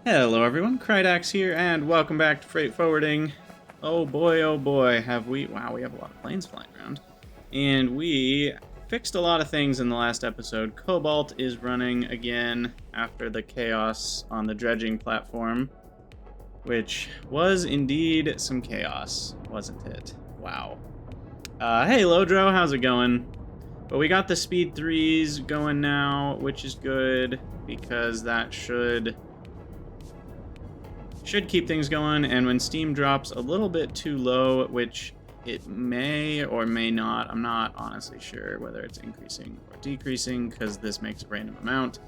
Hello everyone, Krydax here, and welcome back to Freight Forwarding. Oh boy, have we... Wow, we have a lot of planes flying around. And we fixed a lot of things in the last episode. Cobalt is running again after the chaos on the dredging platform, which was indeed some chaos, wasn't it? Wow. Hey Lodro, how's it going? But we got the speed 3s going now, which is good, because that should keep things going, and when steam drops a little bit too low, which it may or may not, I'm not honestly sure whether it's increasing or decreasing, because this makes a random amount.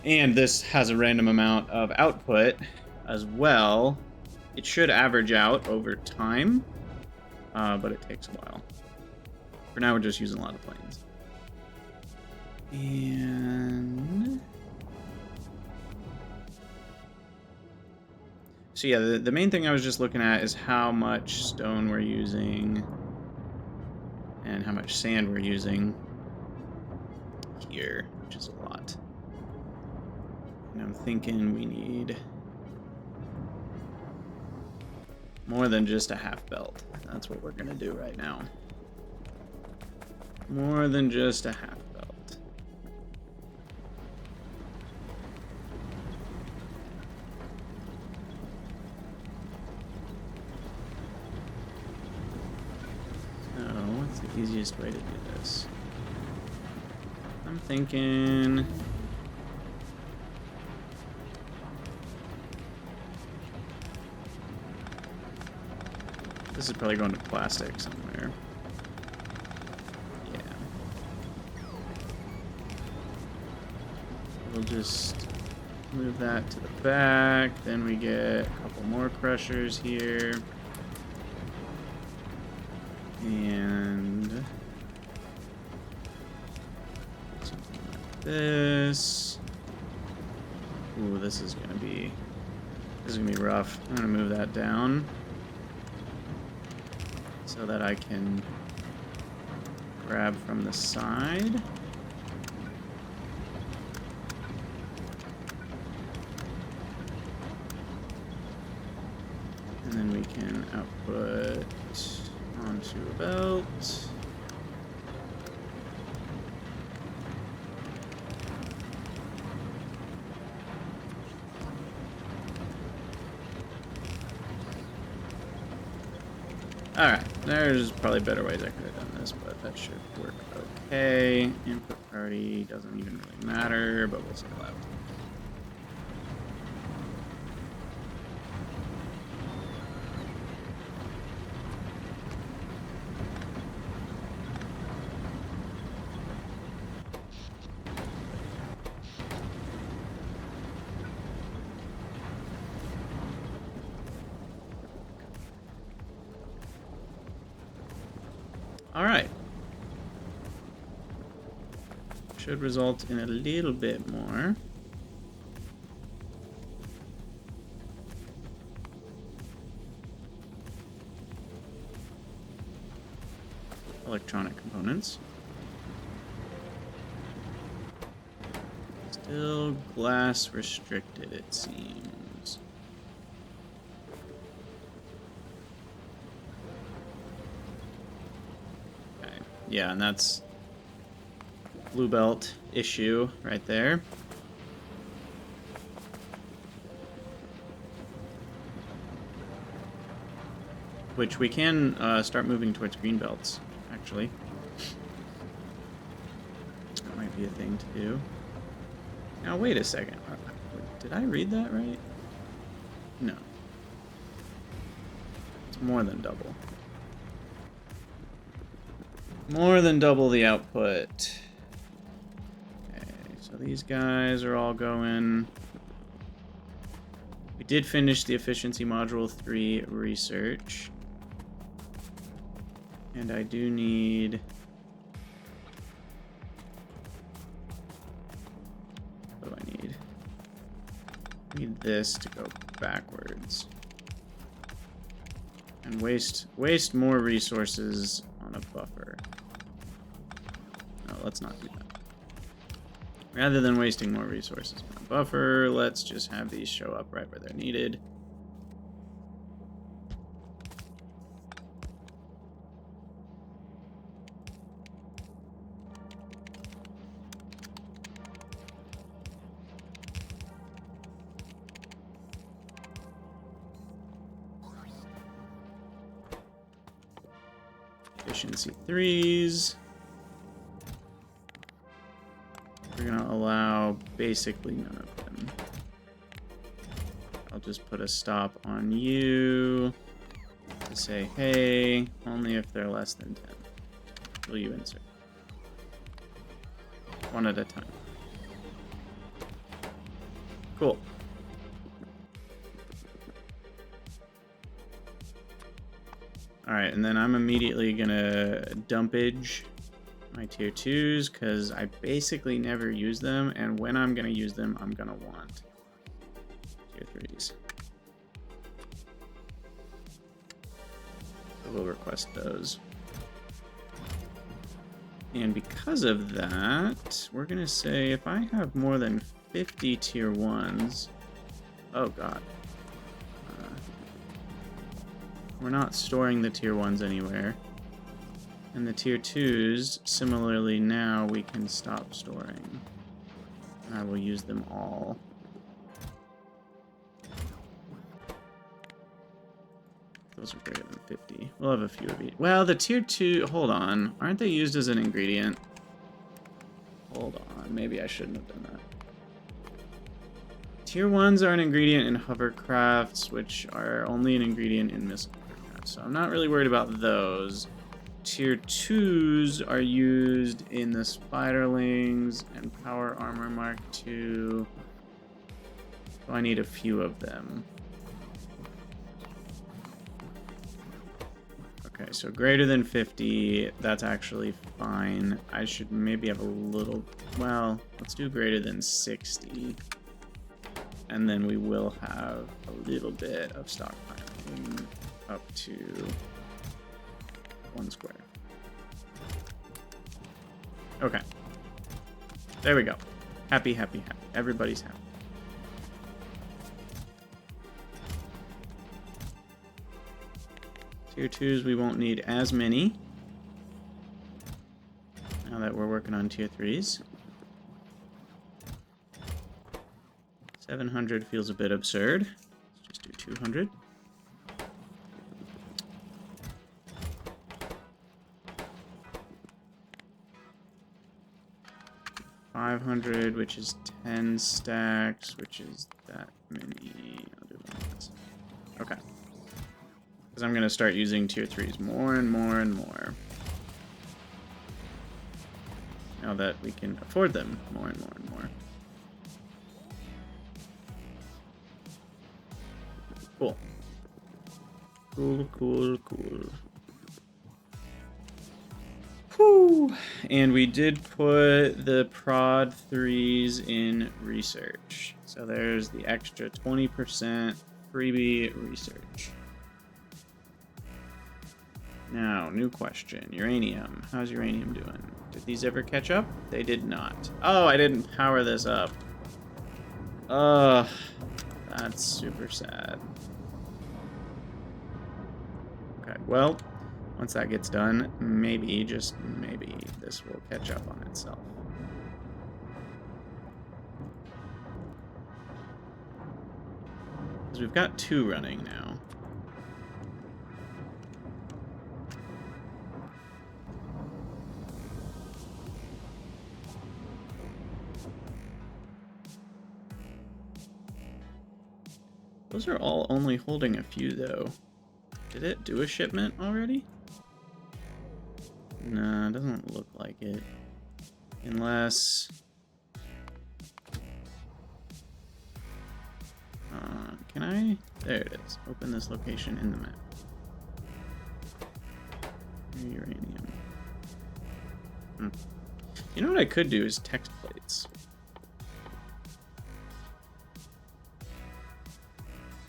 And this has a random amount of output as well. It should average out over time, but it takes a while. For now, we're just using a lot of planes. And... so yeah, the main thing I was just looking at is how much stone we're using and how much sand we're using here, which is a lot. And I'm thinking we need more than just a half belt. That's what we're gonna do right now. More than just a half belt. What's the easiest way to do this? I'm thinking... this is probably going to plastic somewhere. Yeah. We'll just move that to the back. Then we get a couple more crushers here. And something like this. Ooh, this is gonna be rough. I'm gonna move that down so that I can grab from the side. And then we can output onto a belt. Alright, there's probably better ways I could have done this, but that should work okay. Input priority doesn't even really matter, but we'll say left. Alright. Should result in a little bit more. Electronic components. Still glass restricted, it seems. Yeah, and that's blue belt issue right there. Which we can start moving towards green belts, actually. That might be a thing to do. Now, wait a second. Did I read that right? No. It's more than double. More than double the output. Okay, so these guys are all going. We did finish the efficiency module 3 research. And I do need... what do I need? I need this to go backwards. And waste more resources on a buffer. No, let's not do that. Rather than wasting more resources on a buffer, let's just have these show up right where they're needed. Efficiency 3s. We're gonna allow basically none of them. I'll just put a stop on you to say, hey, only if they're less than 10 will you insert. One at a time. Cool. Alright, and then I'm immediately gonna dumpage my tier 2s, because I basically never use them, and when I'm gonna use them, I'm gonna want tier 3s. So we'll request those. And because of that, we're gonna say if I have more than 50 tier 1s, oh god. We're not storing the tier 1s anywhere. And the tier 2s, similarly now, we can stop storing. And I will use them all. Those are greater than 50. We'll have a few of each. Well, the tier 2... Hold on. Aren't they used as an ingredient? Hold on. Maybe I shouldn't have done that. Tier 1s are an ingredient in hovercrafts, which are only an ingredient in missile hovercrafts. So I'm not really worried about those. Tier 2s are used in the Spiderlings and Power Armor Mark II. So I need a few of them. Okay, so greater than 50, that's actually fine. I should maybe have a little... Well, let's do greater than 60. And then we will have a little bit of stockpiling up to 1 square. Okay. There we go. Happy, happy, happy. Everybody's happy. Tier 2s, we won't need as many. Now that we're working on tier 3s. 700 feels a bit absurd. Let's just do 200. $500, which is 10 stacks, which is that many. I'll do one of this. Okay. Because I'm going to start using tier 3s more and more and more. Now that we can afford them more and more and more. Cool. Cool, cool, cool. Whew. And we did put the prod 3s in research. So there's the extra 20% freebie research. Now, new question. Uranium. How's uranium doing? Did these ever catch up? They did not. Oh, I didn't power this up. Ugh. That's super sad. Okay, well, once that gets done, maybe, just maybe, this will catch up on itself. Because we've got 2 running now. Those are all only holding a few, though. Did it do a shipment already? Nah, it doesn't look like it. Unless... can I? There it is. Open this location in the map. Uranium. You know what I could do is text plates.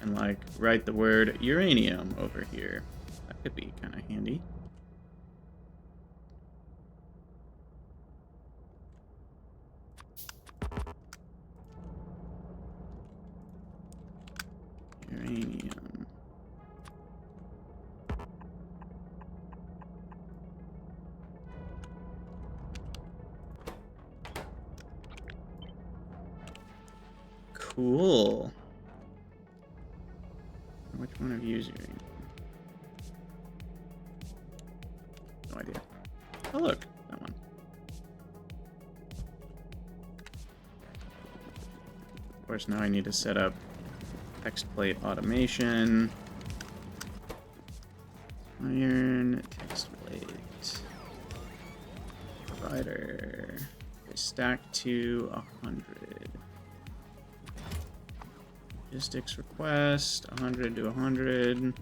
And like write the word uranium over here. That could be kind of handy. Cool. Which one of you is using? No idea. Oh, look. That one. Of course, now I need to set up text plate automation. Iron text plate. Provider. Okay, stack to 100. Logistics request, 100 to 100.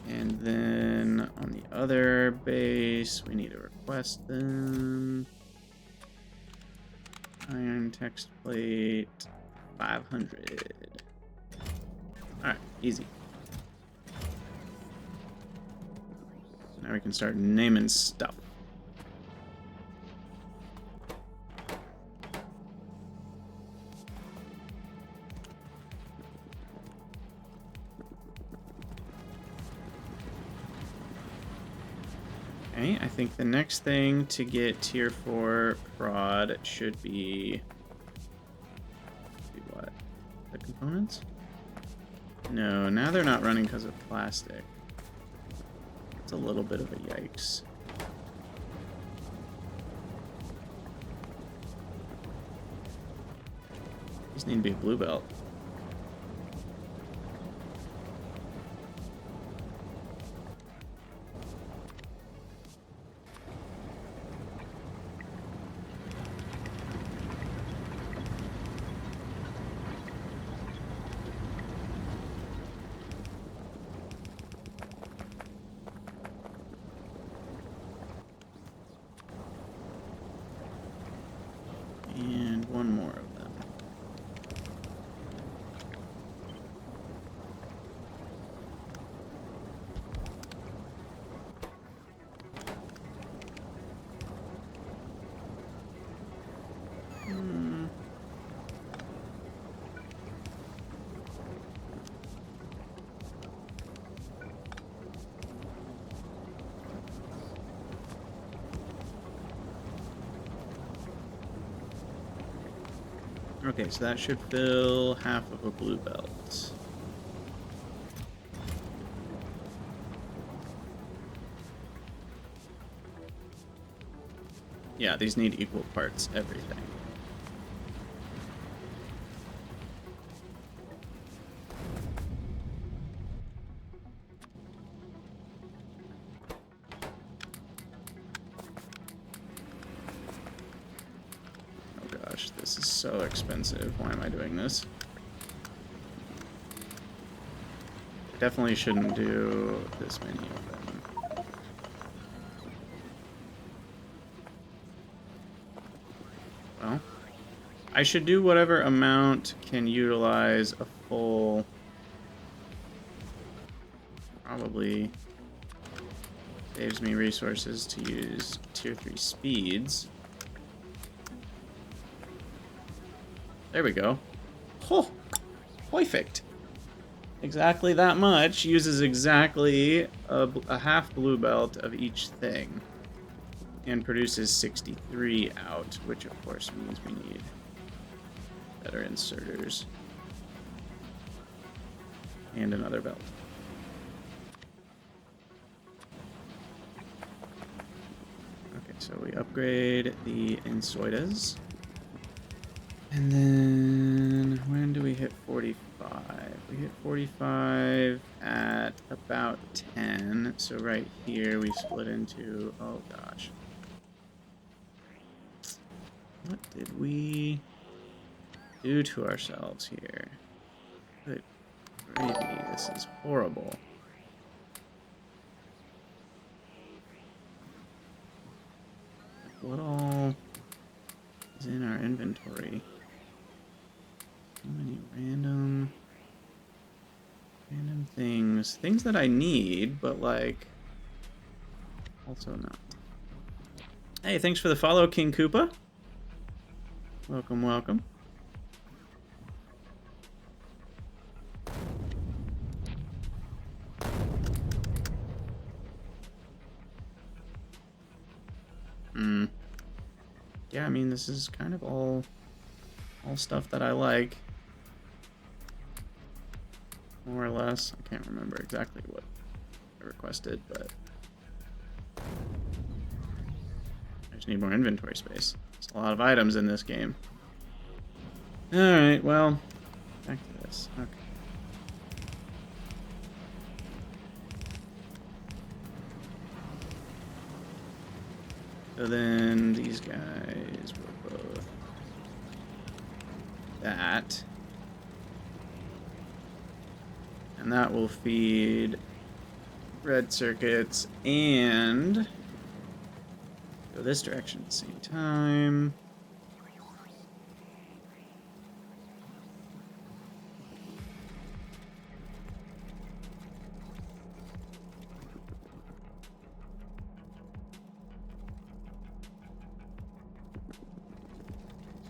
And then on the other base, we need to request them. Iron text plate, 500. Alright, easy. Now we can start naming stuff. Okay, I think the next thing to get tier 4 prod should be what? The components? No, now they're not running because of plastic. It's a little bit of a yikes. These need to be a blue belt. And one more of them. Okay, so that should fill half of a blue belt. Yeah, these need equal parts, everything. This is so expensive. Why am I doing this? Definitely shouldn't do this many of them. Well, I should do whatever amount can utilize a full... Probably saves me resources to use tier 3 speeds. There we go. Oh, perfect. Exactly that much. Uses exactly a half blue belt of each thing. And produces 63 out, which of course means we need better inserters. And another belt. Okay, so we upgrade the insoitas. And then, when do we hit 45? We hit 45 at about 10. So right here we split into, oh gosh. What did we do to ourselves here? Good gravy, this is horrible. What all is in our inventory? So many random things. Things that I need, but like also not. Hey, thanks for the follow, King Koopa. Welcome, welcome. Yeah, mean, this is kind of all stuff that I like. More or less. I can't remember exactly what I requested, but I just need more inventory space. There's a lot of items in this game. Alright, well, back to this. Okay. So then these guys will both that. And that will feed red circuits and go this direction at the same time.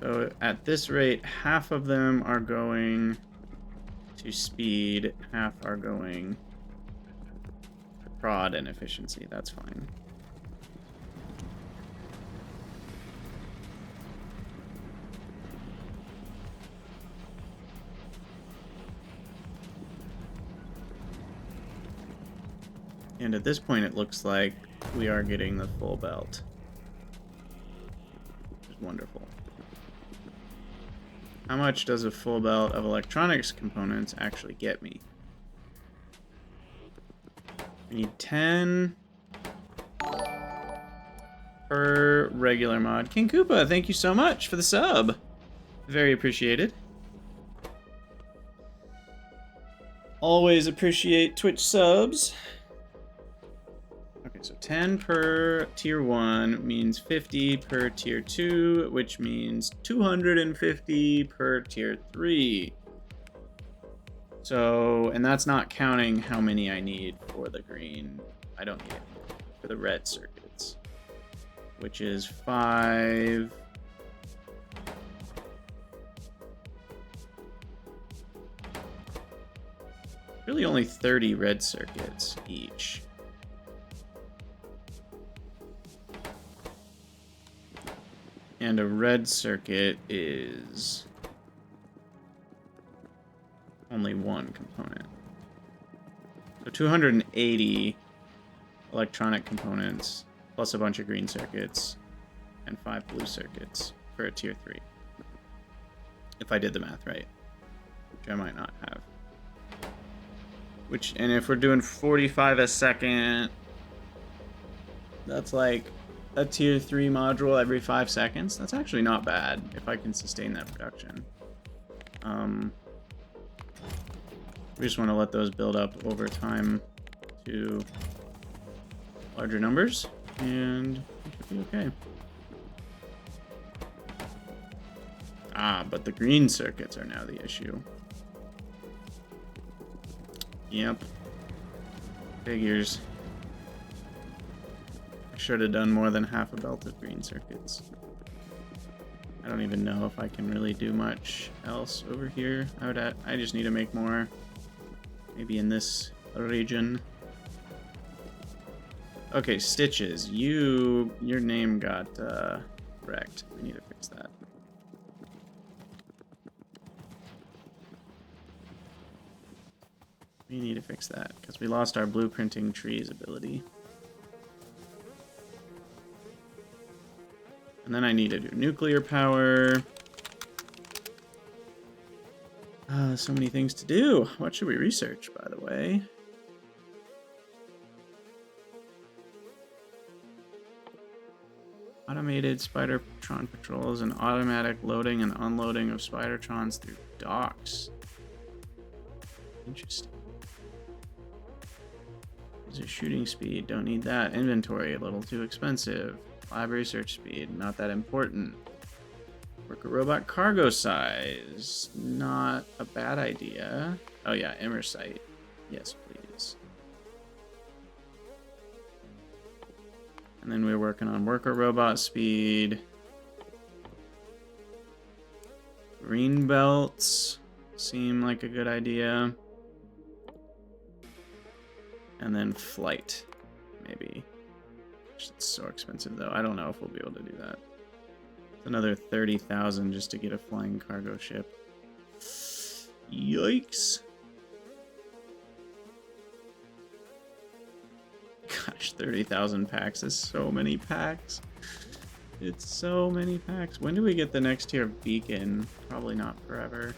So at this rate, half of them are going to speed, half are going to prod and efficiency. That's fine. And at this point, it looks like we are getting the full belt. Which is wonderful. How much does a full belt of electronics components actually get me? I need 10 per regular mod. King Koopa, thank you so much for the sub. Very appreciated. Always appreciate Twitch subs. Okay, so 10 per tier 1 means 50 per tier 2, which means 250 per tier 3. So, and that's not counting how many I need for the green. I don't need it for the red circuits, which is 5. Really only 30 red circuits each. And a red circuit is only one component. So 280 electronic components, plus a bunch of green circuits, and 5 blue circuits for a tier 3. If I did the math right, which I might not have. And if we're doing 45 a second, that's like a tier 3 module every 5 seconds. That's actually not bad if I can sustain that production. We just want to let those build up over time to larger numbers, and it should be okay. Ah, but the green circuits are now the issue. Yep. Figures. I should have done more than half a belt of green circuits. I don't even know if I can really do much else over here. I just need to make more. Maybe in this region. Okay, Stitches. Your name got wrecked. We need to fix that. We need to fix that because we lost our blueprinting trees ability. And then I need to do nuclear power. So many things to do. What should we research, by the way? Automated Spidertron patrols and automatic loading and unloading of Spidertrons through docks. Interesting. User shooting speed, don't need that. Inventory, a little too expensive. Lab research speed, not that important. Worker robot cargo size, not a bad idea. Oh yeah, Immer sight. Yes, please. And then we're working on worker robot speed. Green belts seem like a good idea. And then flight, maybe. It's so expensive though. I don't know if we'll be able to do that. Another 30,000 just to get a flying cargo ship. Yikes. Gosh, 30,000 packs is so many packs. It's so many packs. When do we get the next tier of beacon? Probably not forever.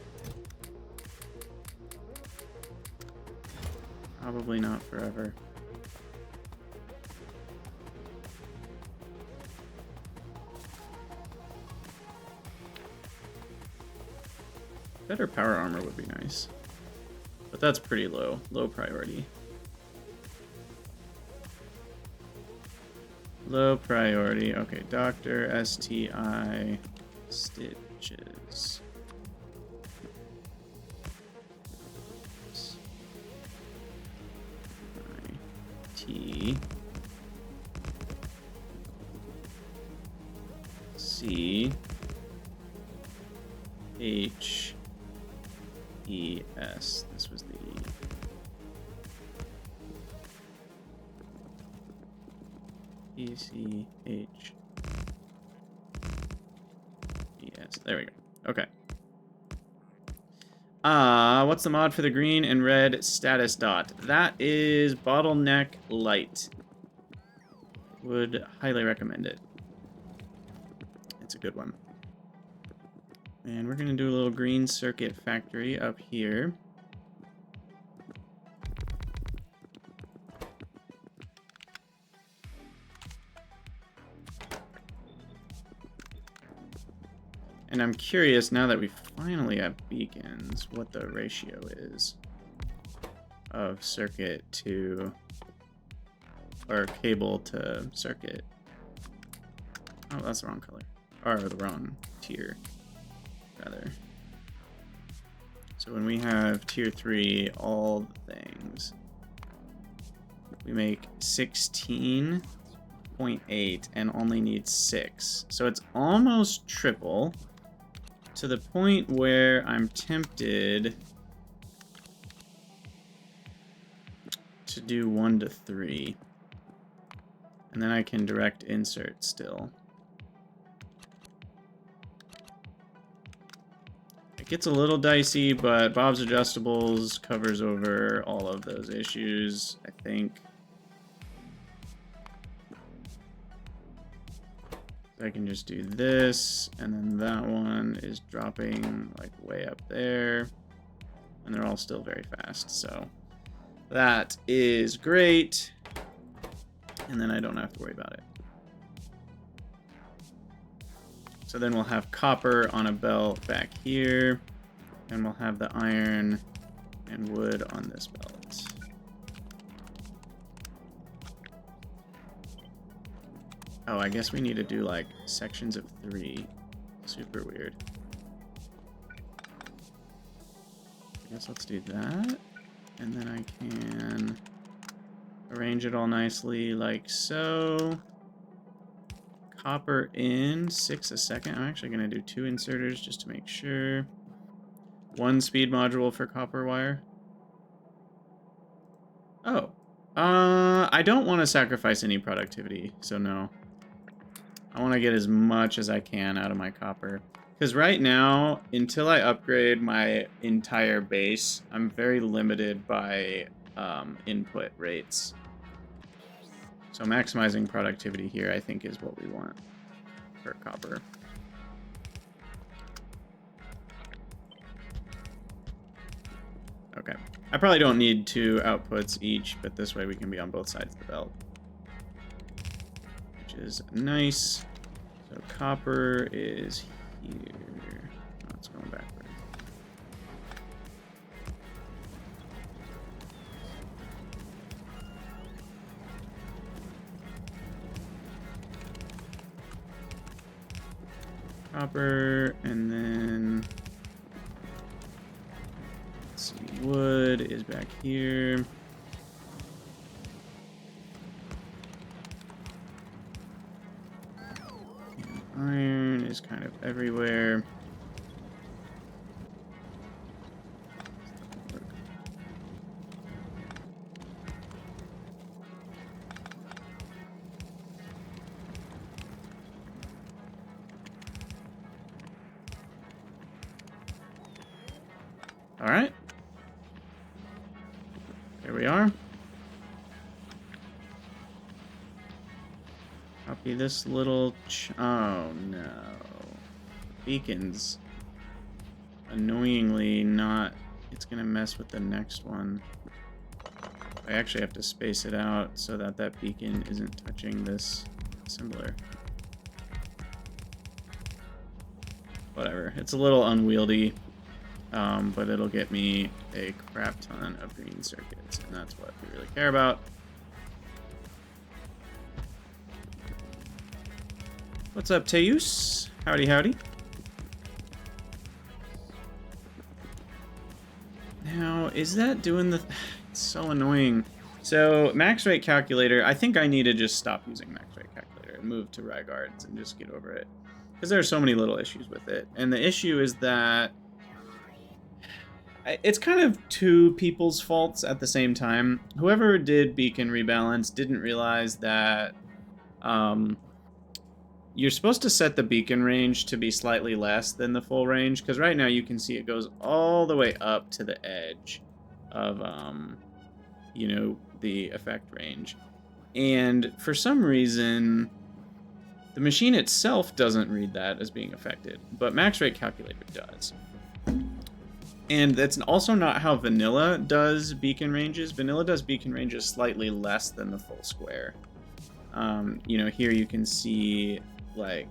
Probably not forever. Better power armor would be nice. But that's pretty low. Low priority. Low priority. Okay, Doctor, STI, stitches. T. C. H. E. S. This was the E. E. C. H. E. S. There we go. Okay. What's the mod for the green and red status dot? That is Bottleneck Light. Would highly recommend it. It's a good one. And we're going to do a little green circuit factory up here. And I'm curious, now that we finally have beacons, what the ratio is of circuit to, or cable to circuit. Oh, that's the wrong color. Or the wrong tier, rather. So when we have tier 3, all the things, we make 16.8 and only need 6. So it's almost triple, to the point where I'm tempted to do 1 to 3. And then I can direct insert still. It gets a little dicey, but Bob's Adjustables covers over all of those issues, I think. I can just do this, and then that one is dropping like way up there, and they're all still very fast, so that is great, and then I don't have to worry about it. So then we'll have copper on a belt back here, and we'll have the iron and wood on this belt. Oh, I guess we need to do like sections of 3. Super weird. I guess let's do that. And then I can arrange it all nicely like so. Copper in 6 a second. I'm actually going to do 2 inserters just to make sure. 1 speed module for copper wire. Oh. I don't want to sacrifice any productivity, so no. I want to get as much as I can out of my copper. Because right now, until I upgrade my entire base, I'm very limited by input rates. So maximizing productivity here, I think, is what we want for copper. Okay. I probably don't need 2 outputs each, but this way we can be on both sides of the belt. Which is nice. So copper is here. Oh, it's going backward. Copper, and then let's see, wood is back here. And iron is kind of everywhere. All right. Here we are. Copy this little... oh, no. Beacons. Annoyingly not... it's going to mess with the next one. I actually have to space it out so that that beacon isn't touching this assembler. Whatever. It's a little unwieldy, but it'll get me a crap ton of green circuits, and that's what we really care about. What's up, Teus? Howdy, howdy. Now, is that doing the... it's so annoying. So, max rate calculator, I think I need to just stop using max rate calculator and move to Rygards and just get over it. Because there are so many little issues with it. And the issue is that it's kind of two people's faults at the same time. Whoever did beacon rebalance didn't realize that you're supposed to set the beacon range to be slightly less than the full range. Because right now you can see it goes all the way up to the edge of, you know, the effect range. And for some reason... the machine itself doesn't read that as being affected, but max rate calculator does. And that's also not how vanilla does beacon ranges. Vanilla does beacon ranges slightly less than the full square. You know, here you can see, like,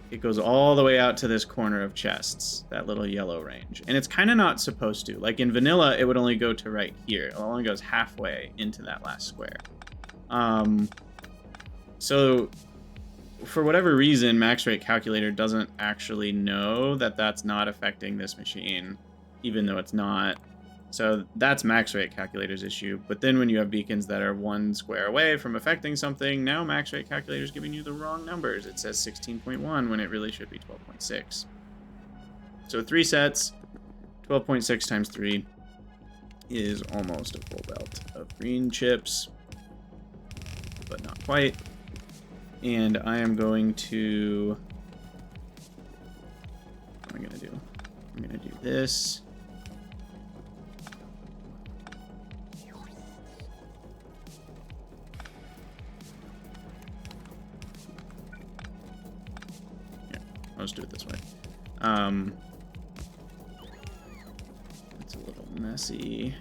it goes all the way out to this corner of chests, that little yellow range. And it's kind of not supposed to. Like, in vanilla, it would only go to right here. It only goes halfway into that last square. So, for whatever reason, max rate calculator doesn't actually know that that's not affecting this machine, even though it's not. So that's max rate calculator's issue. But then when you have beacons that are 1 square away from affecting something, now max rate calculator is giving you the wrong numbers. It says 16.1 when it really should be 12.6. So 3 sets, 12.6 times 3 is almost a full belt of green chips, but not quite. And I am going to... what am I going to do? I'm going to do this. Yeah, I'll just do it this way. It's a little messy.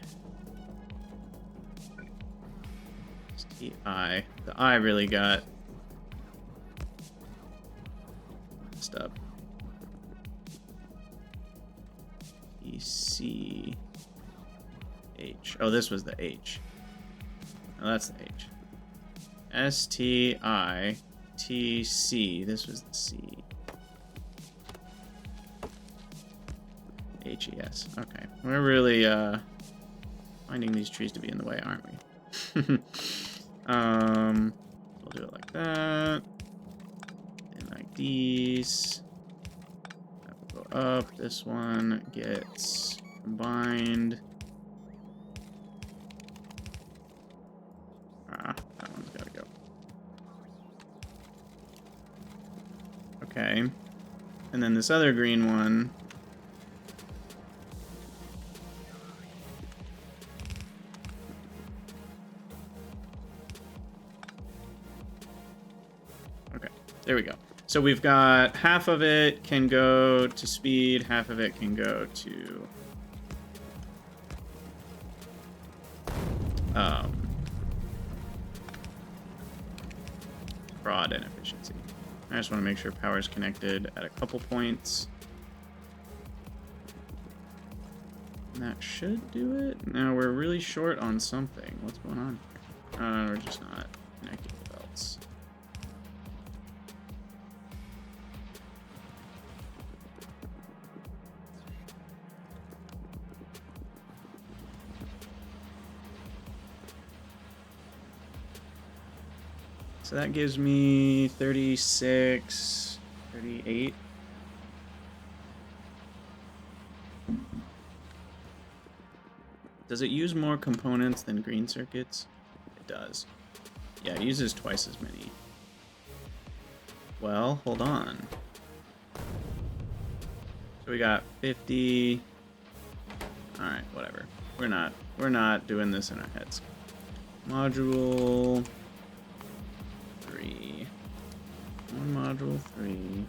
It's the eye. The eye really got... up. EC H. Oh, this was the H. Oh, that's the H. STITC. This was the C. HES. Okay. We're really finding these trees to be in the way, aren't we? We'll do it like that. These that will go up. This one gets combined. That one's gotta go. Okay. And then this other green one. Okay, there we go. So we've got half of it can go to speed, half of it can go to fraud and efficiency. I just want to make sure power is connected at a couple points. And that should do it. Now we're really short on something. What's going on here? We're just not connecting the belts. So that gives me 36, 38. Does it use more components than green circuits? It does. Yeah, it uses twice as many. Well, hold on. So we got 50, Alright, whatever. We're not doing this in our heads. Module 3. One module 3.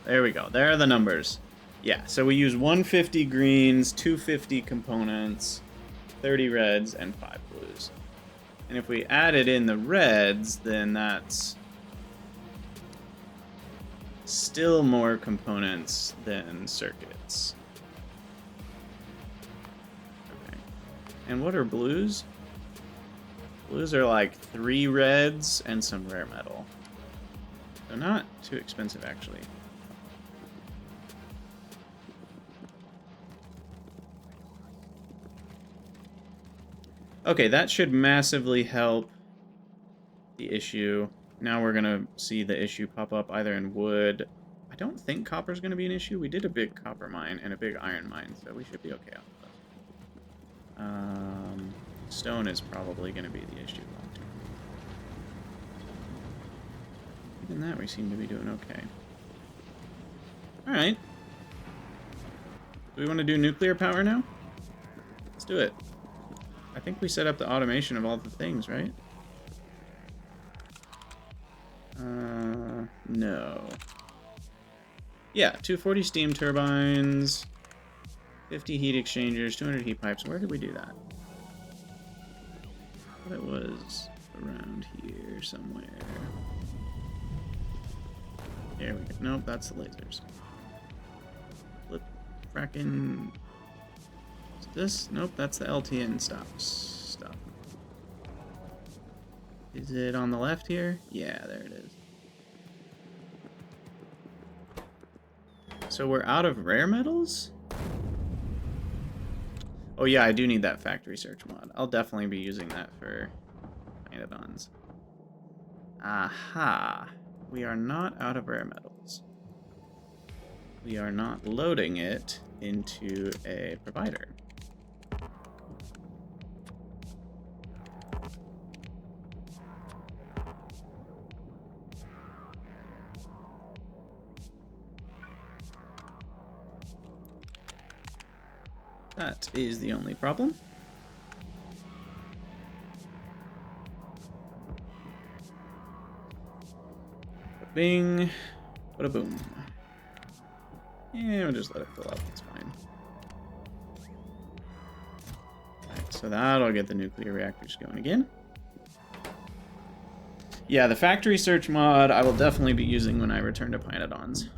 There we go. There are the numbers. Yeah, so we use 150 greens, 250 components, 30 reds, and 5 blues. And if we added in the reds, then that's still more components than circuits. Okay. And what are blues? Blues are like 3 reds and some rare metal. So not too expensive, actually. Okay, that should massively help the issue. Now we're going to see the issue pop up either in wood. I don't think copper's going to be an issue. We did a big copper mine and a big iron mine, so we should be okay on those. Stone is probably going to be the issue long term. Even that we seem to be doing okay. Alright. Do we want to do nuclear power now? Let's do it. I think we set up the automation of all the things, right? No. Yeah, 240 steam turbines, 50 heat exchangers, 200 heat pipes. Where did we do that? I thought it was around here somewhere. There we go. Nope, that's the lasers. Flip, fracking. Is this? Nope, that's the LTN stuff. Is it on the left here? Yeah, there it is. So we're out of rare metals? Oh yeah, I do need that factory search mod. I'll definitely be using that for Anodons. Aha. We are not out of rare metals. We are not loading it into a provider. That is the only problem. Bing, bada boom. Yeah, we'll just let it fill up, it's fine. Alright, so that'll get the nuclear reactors going again. Yeah, the factory search mod I will definitely be using when I return to Pinodons.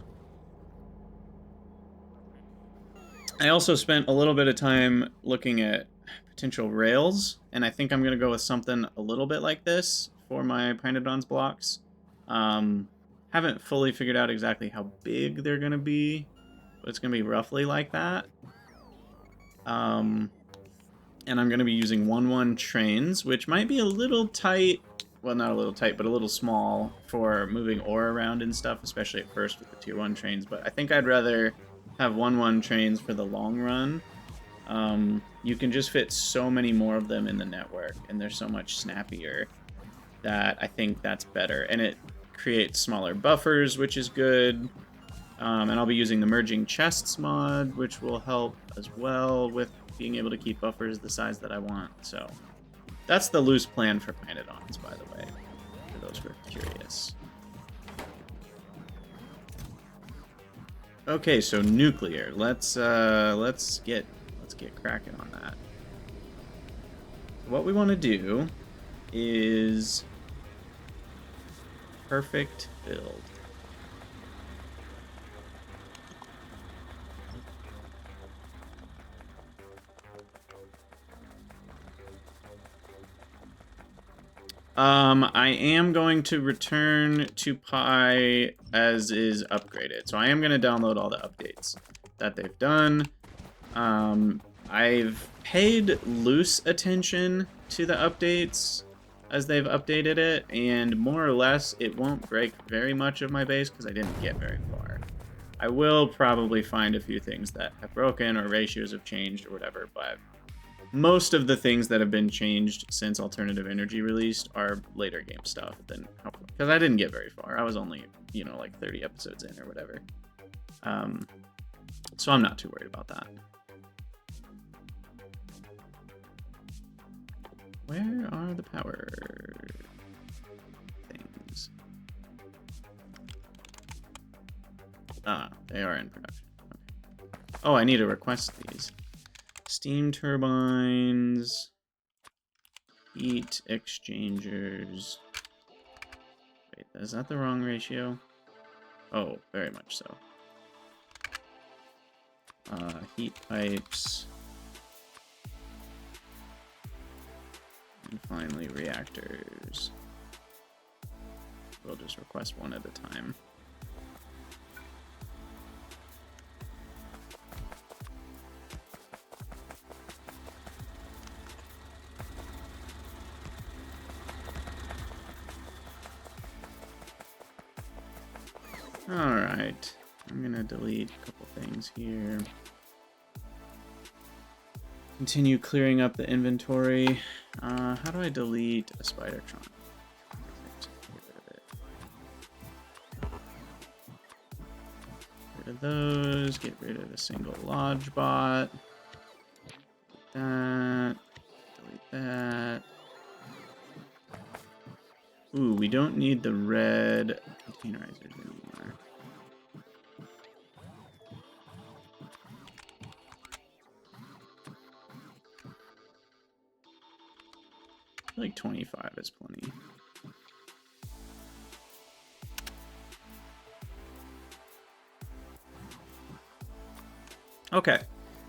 I also spent a little bit of time looking at potential rails, and I think I'm going to go with something a little bit like this for my Pinodons blocks. Haven't fully figured out exactly how big they're going to be, but it's going to be roughly like that. And I'm going to be using 1-1 trains, which might be a little tight. Well, not a little tight, but a little small for moving ore around and stuff, especially at first with the tier 1 trains. But I think I'd rather have 1-1 trains for the long run. You can just fit so many more of them in the network, and they're so much snappier that I think that's better. And it creates smaller buffers, which is good. And I'll be using the merging chests mod, which will help as well with being able to keep buffers the size that I want. So that's the loose plan for Pinodons, by the way, for those who are curious. Okay, so nuclear. Let's get cracking on that. What we want to do is perfect build. I am going to return to Pi as is upgraded. So I am going to download all the updates that they've done. I've paid loose attention to the updates as they've updated it, and more or less it won't break very much of my base because I didn't get very far. I will probably find a few things that have broken or ratios have changed or whatever, but most of the things that have been changed since Alternative Energy released are later game stuff than, because I didn't get very far. I was only, like 30 episodes in or whatever. So I'm not too worried about that. Where are the power things? Ah, they are in production. Okay. Oh, I need to request these. Steam turbines, heat exchangers. Wait, is that the wrong ratio? Oh, very much so. Heat pipes. And finally, reactors. We'll just request one at a time. Alright, I'm gonna delete a couple things here. Continue clearing up the inventory. How do I delete a Spidertron? Get rid of it. Get rid of those, get rid of a single Lodge bot. Delete that. Ooh, we don't need the red containerizers anymore. I feel like 25 is plenty. Okay,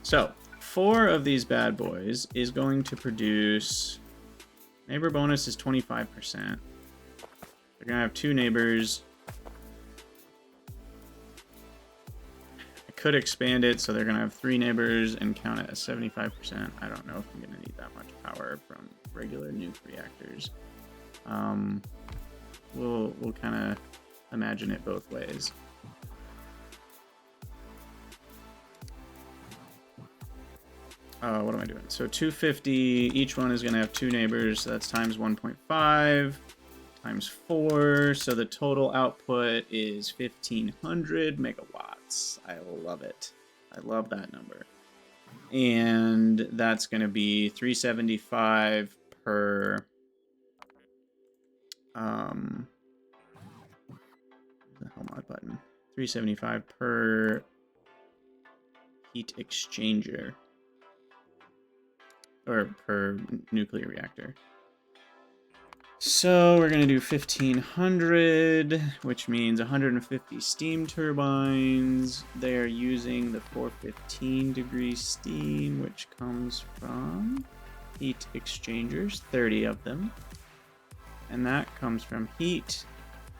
so 4 of these bad boys is going to produce... Neighbor bonus is 25%. They're gonna have 2 neighbors. I could expand it so they're gonna have 3 neighbors and count it as 75%. I don't know if I'm gonna need that much power from regular nuke reactors. We'll kind of imagine it both ways. What am I doing? So 250, each one is going to have 2 neighbors, so that's times 1.5, times 4, so the total output is 1,500 megawatts. I love it. I love that number. And that's going to be 375 per... the hell my button? 375 per heat exchanger. Or per nuclear reactor. So we're going to do 1,500, which means 150 steam turbines. They are using the 415 degree steam, which comes from heat exchangers, 30 of them. And that comes from heat.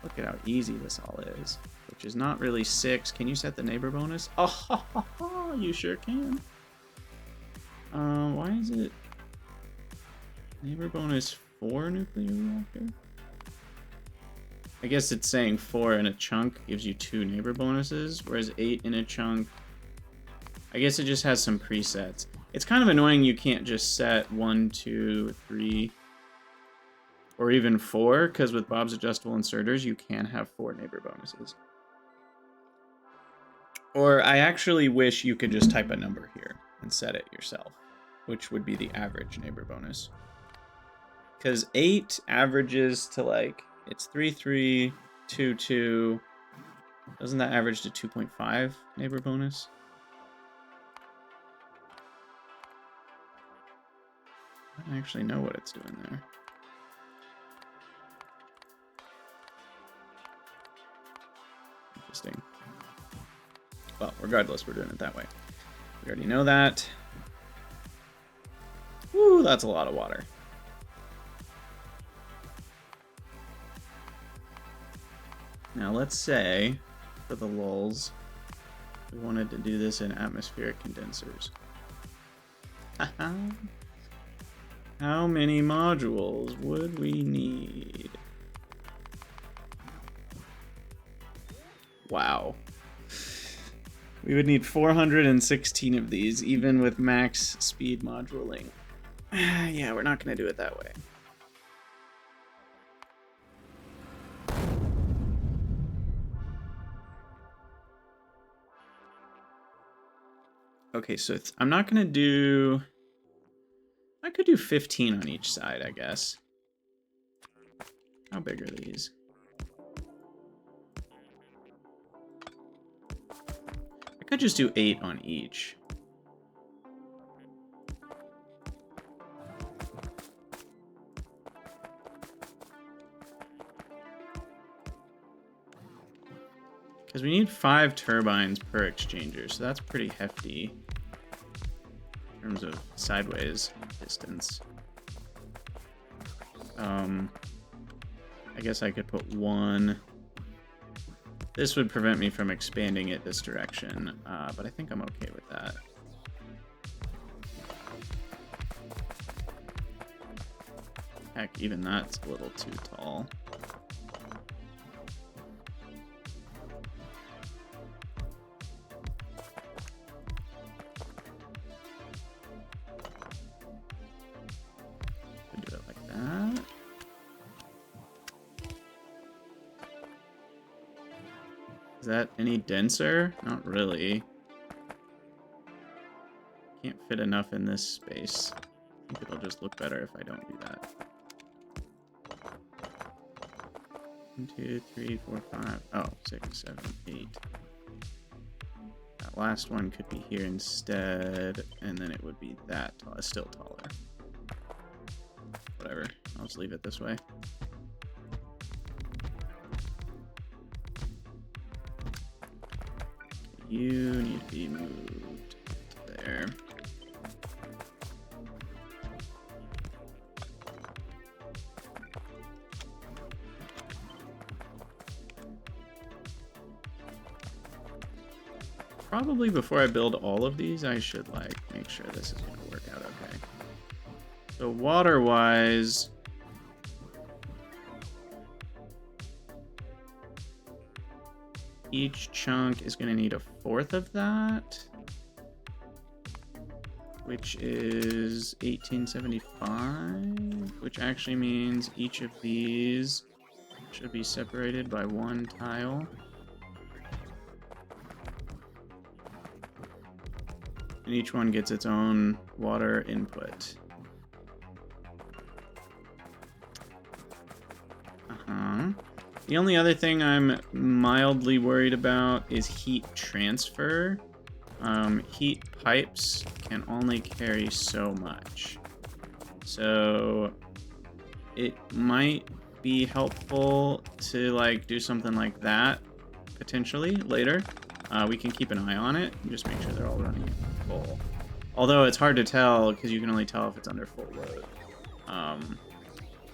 Look at how easy this all is, which is not really 6. Can you set the neighbor bonus? Oh, you sure can. Why is it neighbor bonus 4 nuclear reactor? I guess it's saying 4 in a chunk gives you 2 neighbor bonuses, whereas 8 in a chunk, I guess it just has some presets. It's kind of annoying you can't just set 1, 2, 3, or even 4, because with Bob's adjustable inserters, you can have 4 neighbor bonuses. Or I actually wish you could just type a number here and set it yourself, which would be the average neighbor bonus. Because 8 averages to like, it's 3, 3, 2, 2. Doesn't that average to 2.5 neighbor bonus? I don't actually know what it's doing there. Interesting. Well, regardless, we're doing it that way. We already know that. Woo, that's a lot of water. Now let's say, for the lulz, we wanted to do this in atmospheric condensers. How many modules would we need? Wow. We would need 416 of these, even with max speed moduling. Yeah, we're not going to do it that way. Okay, so I'm not gonna do... I could do 15 on each side, I guess. How big are these? I could just do 8 on each. Because we need 5 turbines per exchanger, so that's pretty hefty in terms of sideways distance. I guess I could put 1. This would prevent me from expanding it this direction, but I think I'm okay with that. Heck, even that's a little too tall. Do it like that. Is that any denser? Not really. Can't fit enough in this space. I think it'll just look better if I don't do that. 1, 2, 3, 4, 5. Oh, 6, 7, 8. That last one could be here instead, and then it would be that tall. It's still taller. Whatever. I'll just leave it this way. You need to be moved to there. Probably before I build all of these, I should like make sure this is going to work out okay. So water-wise, each chunk is going to need 1/4 of that, which is 1875, which actually means each of these should be separated by 1 tile. And each one gets its own water input. The only other thing I'm mildly worried about is heat transfer. Heat pipes can only carry so much. So it might be helpful to like do something like that potentially later. We can keep an eye on it and just make sure they're all running full. Although it's hard to tell because you can only tell if it's under full load.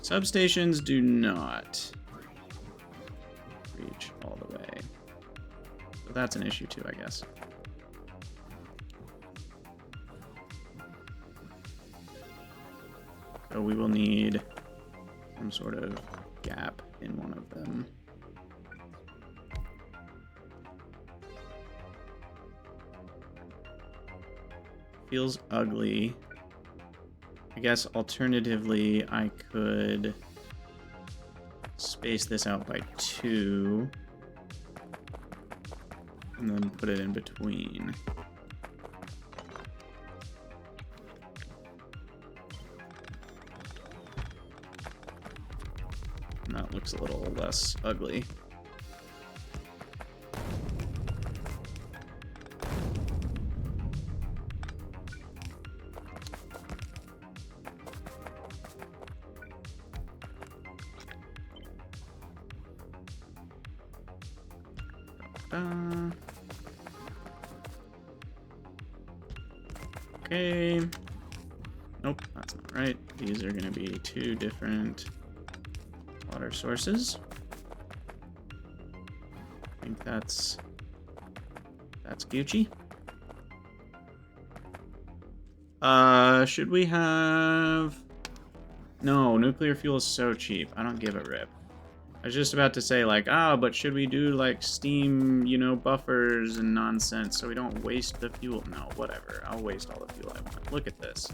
Substations do not reach all the way. So that's an issue too, I guess. So we will need some sort of gap in one of them. Feels ugly. I guess alternatively I could space this out by 2 and then put it in between. And that looks a little less ugly. Okay. Nope, that's not right. These are going to be 2 different water sources. I think that's Gucci. Should we have... No, nuclear fuel is so cheap. I don't give a rip. I was just about to say, like, but should we do, like, steam, you know, buffers and nonsense so we don't waste the fuel? No, whatever. I'll waste all the fuel I want. Look at this.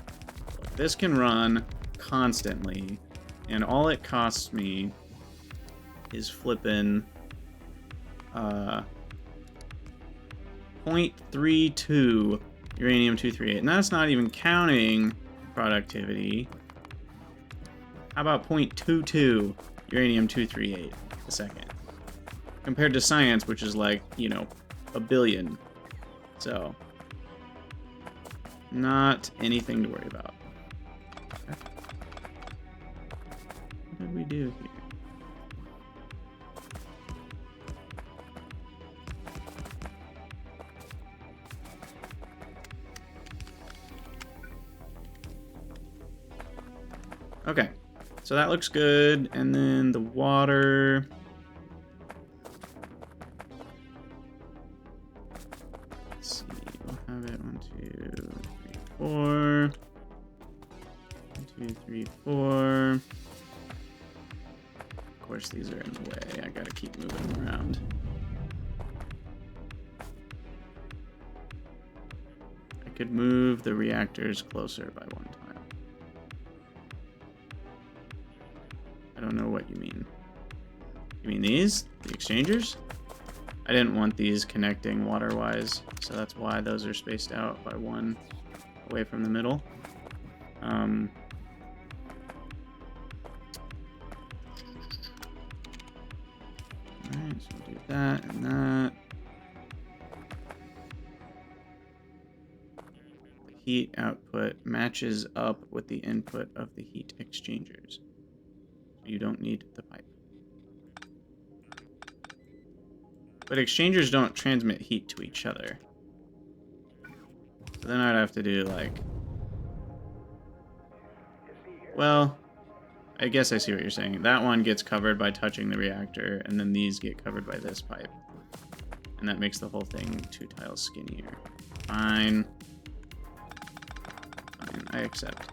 Look, this can run constantly, and all it costs me is flipping 0.32 uranium-238. And that's not even counting productivity. How about 0.22 uranium-238 a second? Compared to science, which is like, you know, a billion. So, not anything to worry about. Okay. What did we do here? Okay, so that looks good, and then the water. Let's see, we'll have it 1, 2, 3, 4. 1, 2, 3, 4. Of course, these are in the way. I gotta keep moving them around. I could move the reactors closer by 1 time. I don't know what you mean. You mean these? The exchangers? I didn't want these connecting water-wise, so that's why those are spaced out by 1 away from the middle. Alright, so we'll do that and that. The heat output matches up with the input of the heat exchangers. You don't need the pipe. But exchangers don't transmit heat to each other. So then I'd have to do like... Well, I guess I see what you're saying. That one gets covered by touching the reactor, and then these get covered by this pipe. And that makes the whole thing 2 tiles skinnier. Fine. Fine, I accept.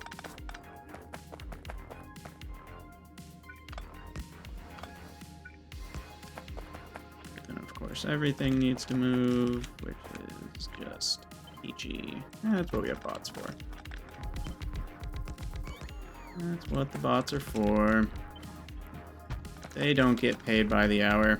Everything needs to move, which is just peachy. That's what we have bots for. That's what the bots are for. They don't get paid by the hour.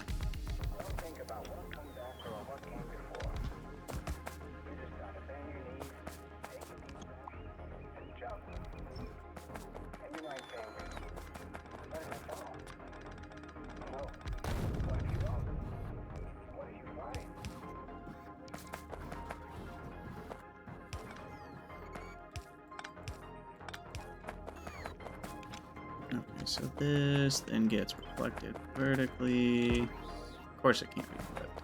Okay, so this then gets reflected vertically. Of course it can't be flipped.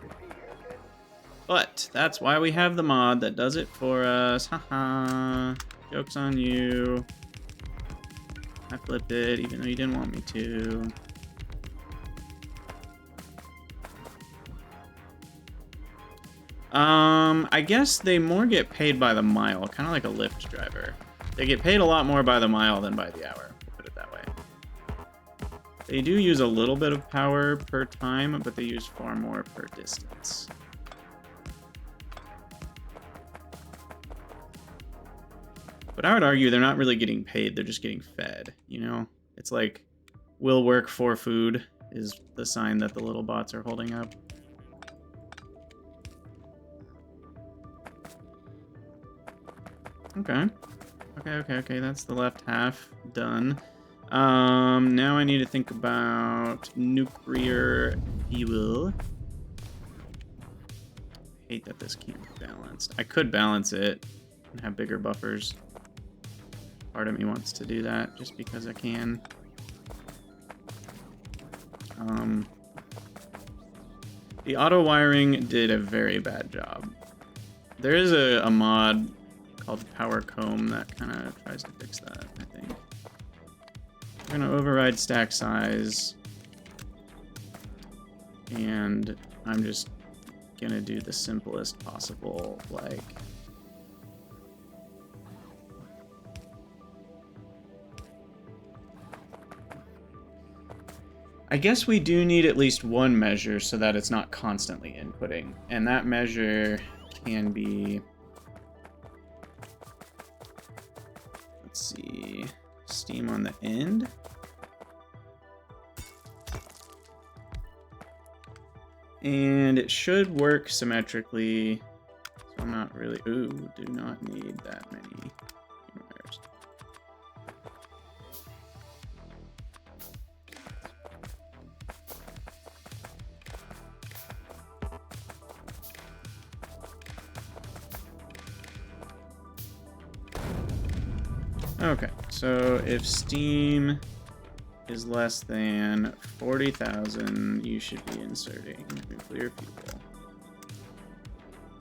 But that's why we have the mod that does it for us. Haha. Joke's on you. I flipped it even though you didn't want me to. I guess they more get paid by the mile, kind of like a Lyft driver. They get paid a lot more by the mile than by the hour, we'll put it that way. They do use a little bit of power per time, but they use far more per distance. But I would argue they're not really getting paid, they're just getting fed, you know? It's like, will work for food is the sign that the little bots are holding up. Okay, that's the left half done. Now I need to think about nuclear fuel. I hate that this can't be balanced. I could balance it and have bigger buffers. Part of me wants to do that just because I can. The auto wiring did a very bad job. There is a mod called Power Comb that kind of tries to fix that, I think. We're going to override stack size. And I'm just going to do the simplest possible, like... I guess we do need at least one measure so that it's not constantly inputting. And that measure can be... Let's see... Steam on the end. And it should work symmetrically. So I'm not really... Ooh, do not need that many wires. Okay, so if steam is less than 40,000, you should be inserting nuclear fuel.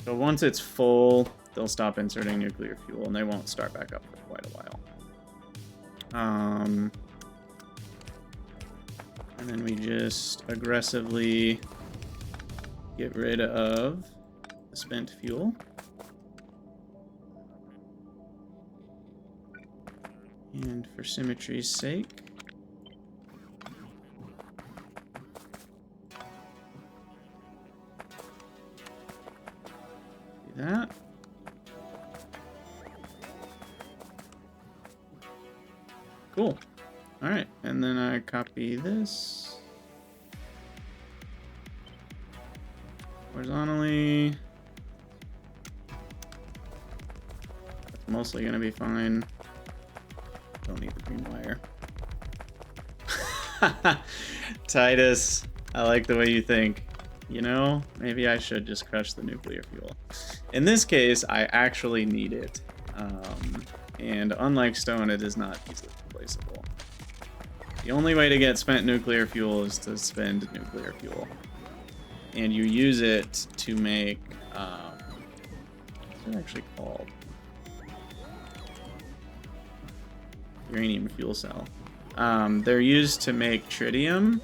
So once it's full, they'll stop inserting nuclear fuel, and they won't start back up for quite a while. And then we just aggressively get rid of the spent fuel. And for symmetry's sake, do that. Cool. All right, and then I copy this horizontally. That's mostly gonna be fine. Don't need the green wire. Titus, I like the way you think. You know, maybe I should just crush the nuclear fuel. In this case, I actually need it. And unlike stone, it is not easily replaceable. The only way to get spent nuclear fuel is to spend nuclear fuel. And you use it to make, what's it actually called? Uranium fuel cell. They're used to make tritium,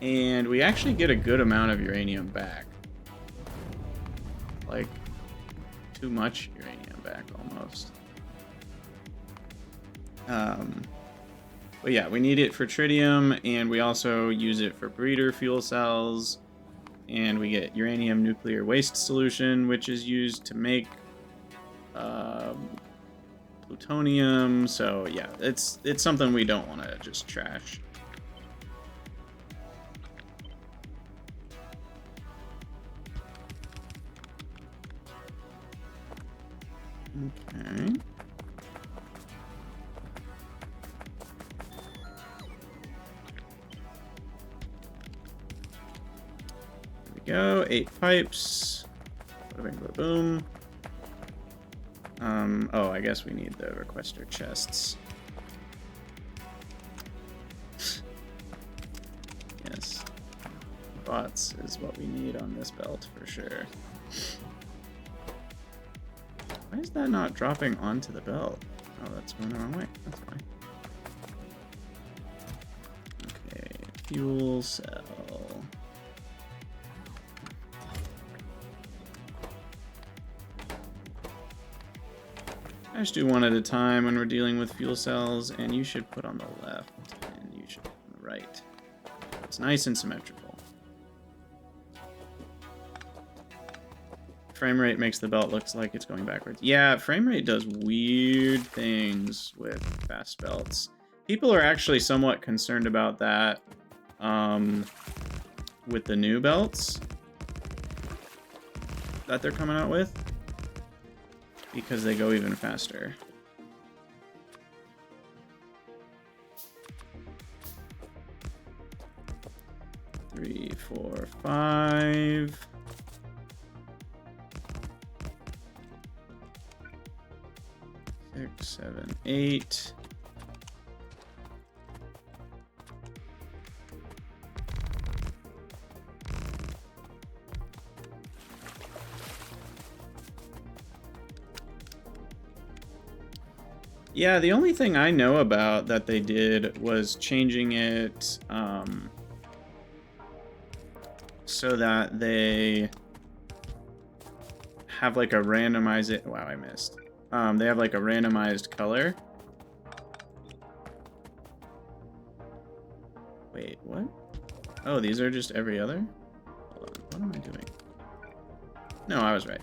and we actually get a good amount of uranium back. Like, too much uranium back, almost. But yeah, we need it for tritium, and we also use it for breeder fuel cells, and we get uranium nuclear waste solution, which is used to make plutonium. So yeah, it's something we don't want to just trash. Okay. Go, 8 pipes. Bada bing, bada boom. Oh, I guess we need the requester chests. Yes. Bots is what we need on this belt for sure. Why is that not dropping onto the belt? Oh, that's going the wrong way. That's fine. Okay, fuel cell. I just do one at a time when we're dealing with fuel cells, and you should put on the left, and you should put on the right. It's nice and symmetrical. Frame rate makes the belt looks like it's going backwards. Yeah, frame rate does weird things with fast belts. People are actually somewhat concerned about that with the new belts that they're coming out with, because they go even faster. Three, 4, 5. 6, 7, 8. Yeah, the only thing I know about that they did was changing it so that they have like a randomized... Wow, I missed. They have like a randomized color. Wait, what? Oh, these are just every other? Hold on, what am I doing? No, I was right.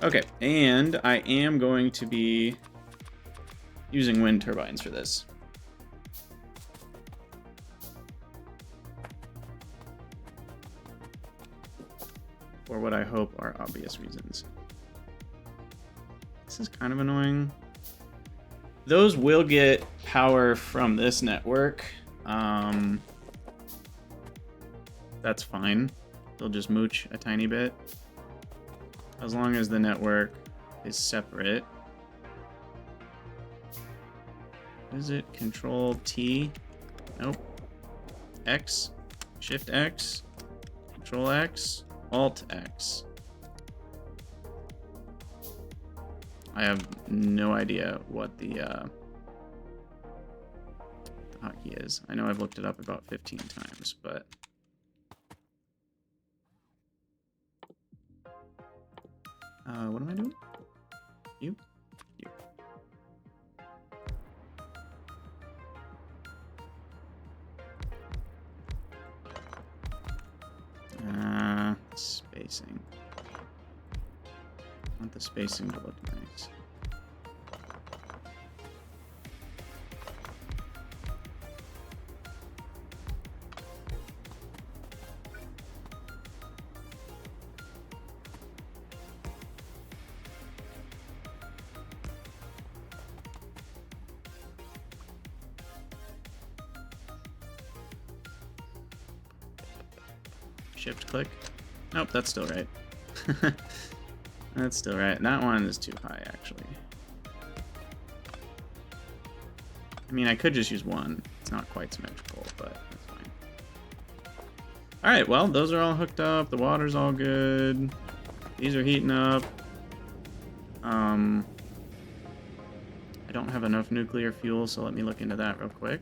Okay, and I am going to be using wind turbines for this. for what I hope are obvious reasons. This is kind of annoying. Those will get power from this network. That's fine. They'll just mooch a tiny bit. As long as the network is separate. Is it Control T? Nope. X. Shift X. Control X. Alt X. I have no idea what the hotkey is. I know I've looked it up about 15 times, but... what am I doing? You? You. Spacing. I want the spacing to look nice. Shift click. Nope, that's still right. That's still right. That one is too high, actually. I mean, I could just use one. It's not quite symmetrical, but that's fine. Alright, well, those are all hooked up. The water's all good. These are heating up. I don't have enough nuclear fuel, so let me look into that real quick.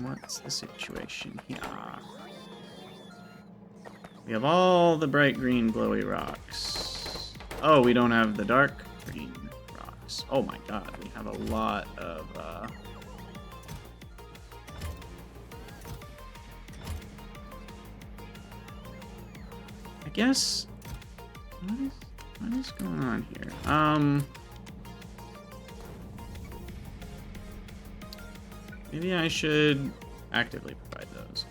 What's the situation here? We have all the bright green glowy rocks. Oh, we don't have the dark green rocks. Oh my god, we have a lot of I guess what is going on here? Maybe I should actively provide those.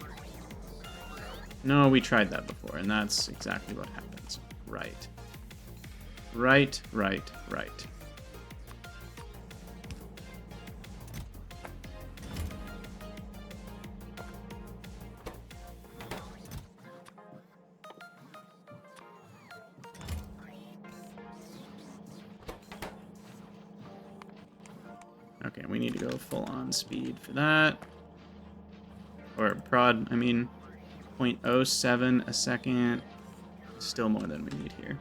No, we tried that before, and that's exactly what happens. Right. Right. Okay, we need to go full on speed for that. Or prod, I mean, 0.07 a second. Still more than we need here.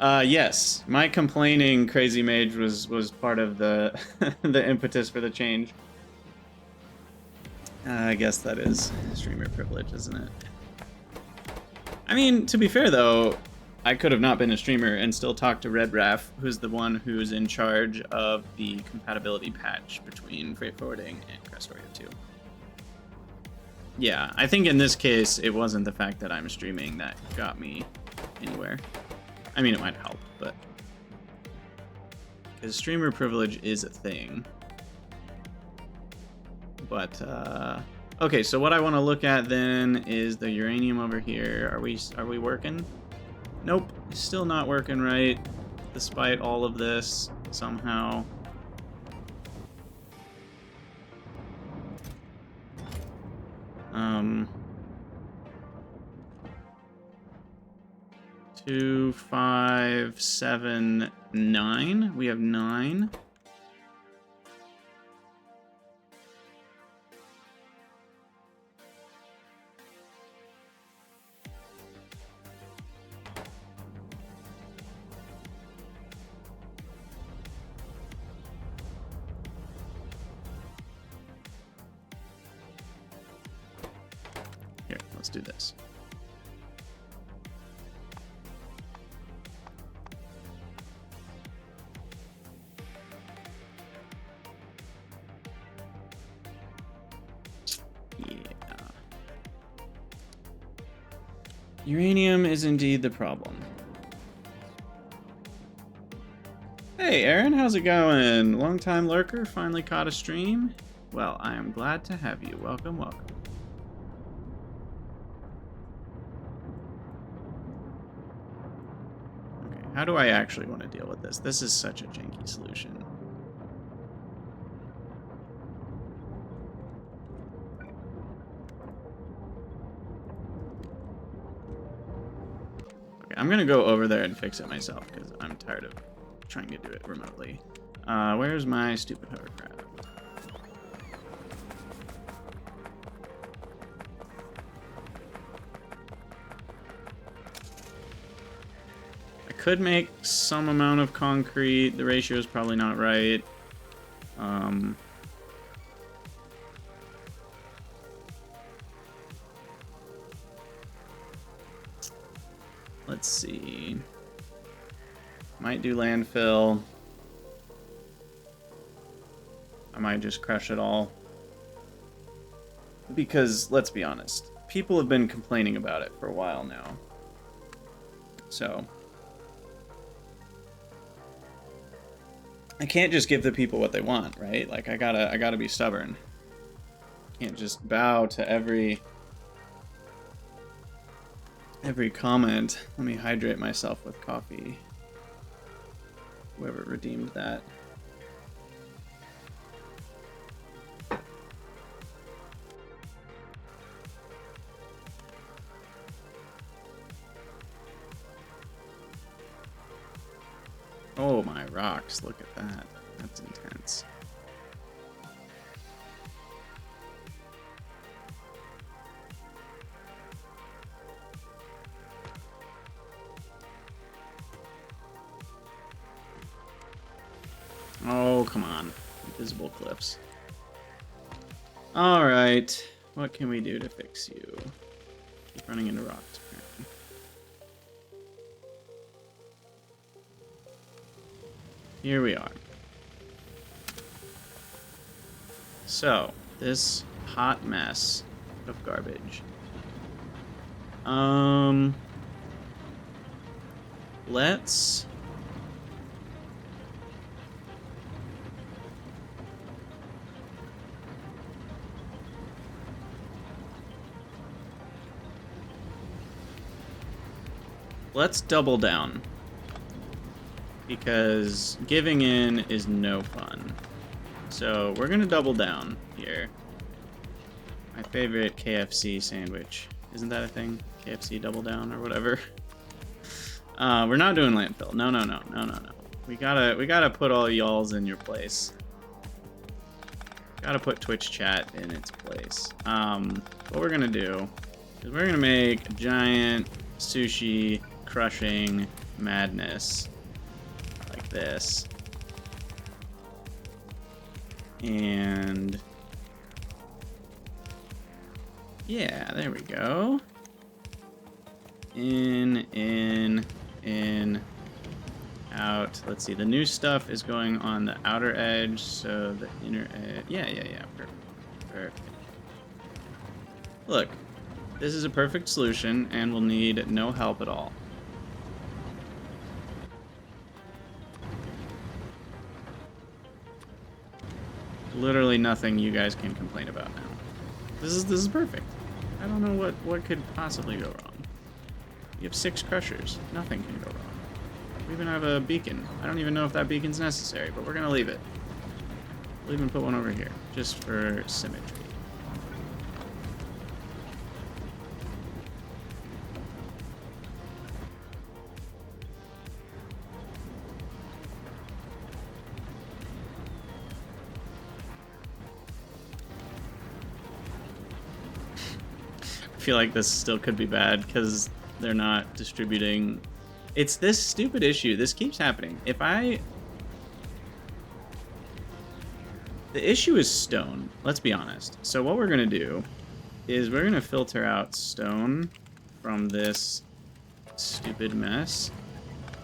Yes, my complaining crazy mage was part of the the impetus for the change. I guess that is streamer privilege, isn't it? I mean, to be fair though, I could have not been a streamer and still talked to RedRaf, who's the one who's in charge of the compatibility patch between freight forwarding and Factorio 2. Yeah, I think in this case, it wasn't the fact that I'm streaming that got me anywhere. I mean, it might help, but... because streamer privilege is a thing. But, okay, so what I want to look at then is the uranium over here. Are we working? Nope, still not working right, despite all of this, somehow. Two, 5, 7, 9. We have 9. Here, let's do this. Uranium is indeed the problem. Hey, Aaron, how's it going? Long time lurker, finally caught a stream. Well, I am glad to have you. Welcome, welcome. Okay, how do I actually want to deal with this? This is such a janky solution. Okay, I'm gonna go over there and fix it myself because I'm tired of trying to do it remotely. Where's my stupid hovercraft? I could make some amount of concrete. The ratio is probably not right. Let's see. Might do landfill. I might just crush it all. Because, let's be honest, people have been complaining about it for a while now. So I can't just give the people what they want, right? Like I gotta be stubborn. Can't just bow to every comment. Let me hydrate myself with coffee. Whoever redeemed that. Oh my rocks, look at that. That's intense. Oh, come on. Invisible cliffs. Alright. What can we do to fix you? Keep running into rocks, apparently. Here we are. So, this hot mess of garbage. Let's... Let's double down. Because giving in is no fun. So we're gonna double down here. My favorite KFC sandwich. Isn't that a thing? KFC double down or whatever. We're not doing landfill. No. We gotta put all y'alls in your place. Gotta put Twitch chat in its place. What we're gonna do is we're gonna make a giant sushi crushing madness like this. And yeah, there we go. In, out. Let's see, the new stuff is going on the outer edge, so the inner edge. Yeah, perfect. Look, this is a perfect solution and will need no help at all. Literally nothing you guys can complain about now. This is perfect. I don't know what could possibly go wrong. You have 6 crushers. Nothing can go wrong. We even have a beacon. I don't even know if that beacon's necessary, but we're gonna leave it. We'll even put one over here, just for symmetry. I feel like this still could be bad because they're not distributing. It's this stupid issue. This keeps happening. The issue is stone. Let's be honest. So what we're going to do is we're going to filter out stone from this stupid mess.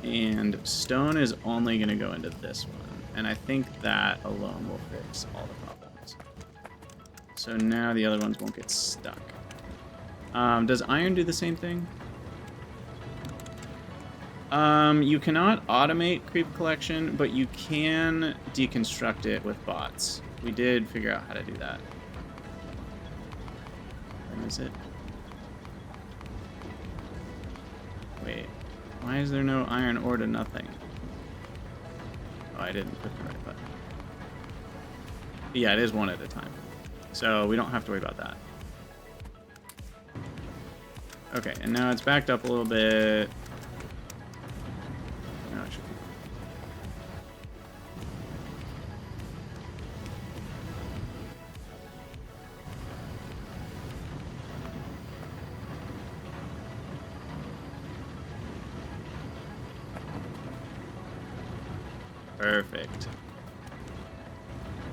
And stone is only going to go into this one. And I think that alone will fix all the problems. So now the other ones won't get stuck. Does iron do the same thing? You cannot automate creep collection, but you can deconstruct it with bots. We did figure out how to do that. When is it? Wait, why is there no iron ore to nothing? Oh, I didn't click the right button. But yeah, it is one at a time. So we don't have to worry about that. Okay, and now it's backed up a little bit. No, it should be. Perfect.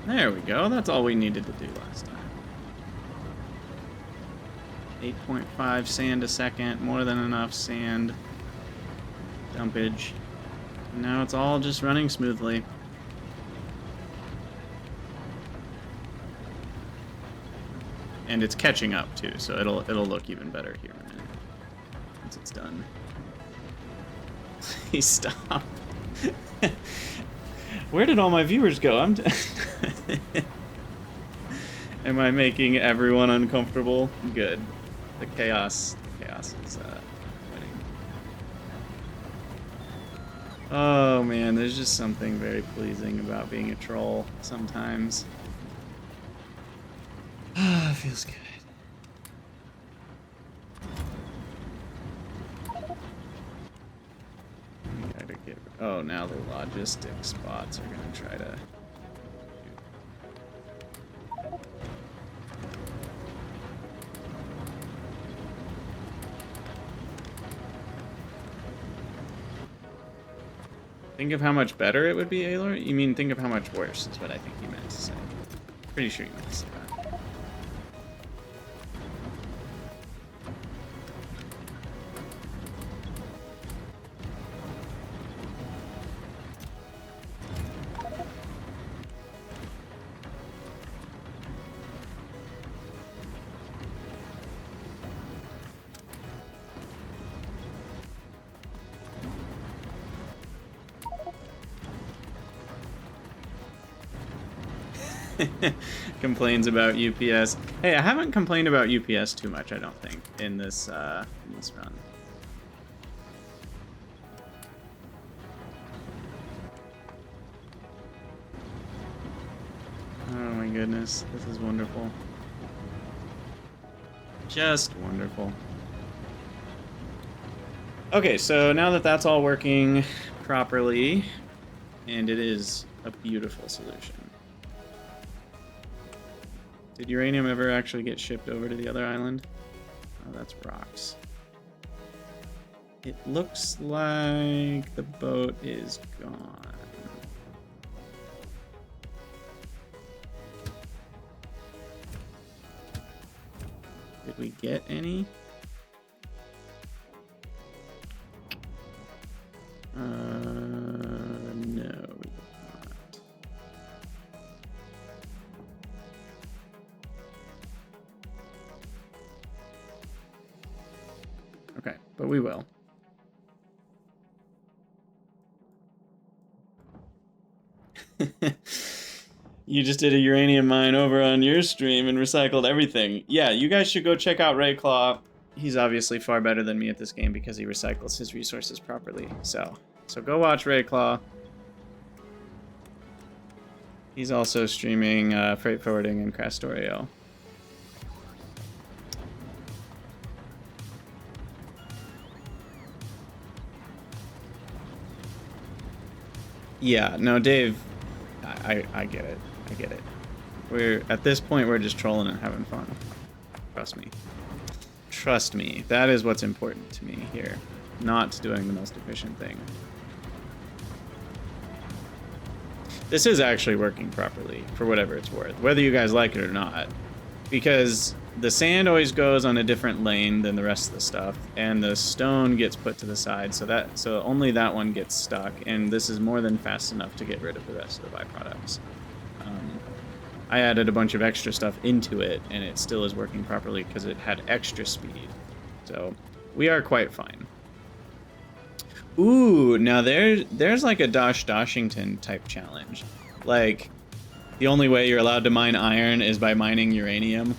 There we go. That's all we needed to do last time. 8.5 sand a second. More than enough sand dumpage. Now it's all just running smoothly. And it's catching up too, so it'll look even better here in a minute once it's done. Please stop. Where did all my viewers go? Am I making everyone uncomfortable? Good. The chaos is winning. Oh man, there's just something very pleasing about being a troll sometimes. Ah, feels good. Oh, now the logistics bots are gonna try to. Think of how much better it would be, Aylor? You mean think of how much worse is what I think you meant to say. Pretty sure you meant to say that. Complains about UPS. Hey, I haven't complained about UPS too much, I don't think, in this run. Oh my goodness, this is wonderful. Just wonderful. Okay, so now that that's all working properly, and it is a beautiful solution. Did uranium ever actually get shipped over to the other island? Oh, that's rocks. It looks like the boat is gone. Did we get any? No, we did not. Okay, but we will. You just did a uranium mine over on your stream and recycled everything. Yeah, you guys should go check out Rayclaw. He's obviously far better than me at this game because he recycles his resources properly. So go watch Rayclaw. He's also streaming freight forwarding and Factorio. Yeah, no, Dave, I get it. I get it. We're at this point we're just trolling and having fun. Trust me. Trust me. That is what's important to me here. Not doing the most efficient thing. This is actually working properly for whatever it's worth, whether you guys like it or not. Because the sand always goes on a different lane than the rest of the stuff, and the stone gets put to the side, so only that one gets stuck, and this is more than fast enough to get rid of the rest of the byproducts. I added a bunch of extra stuff into it, and it still is working properly because it had extra speed. So we are quite fine. Ooh, now there's like a Doshington type challenge. Like, the only way you're allowed to mine iron is by mining uranium.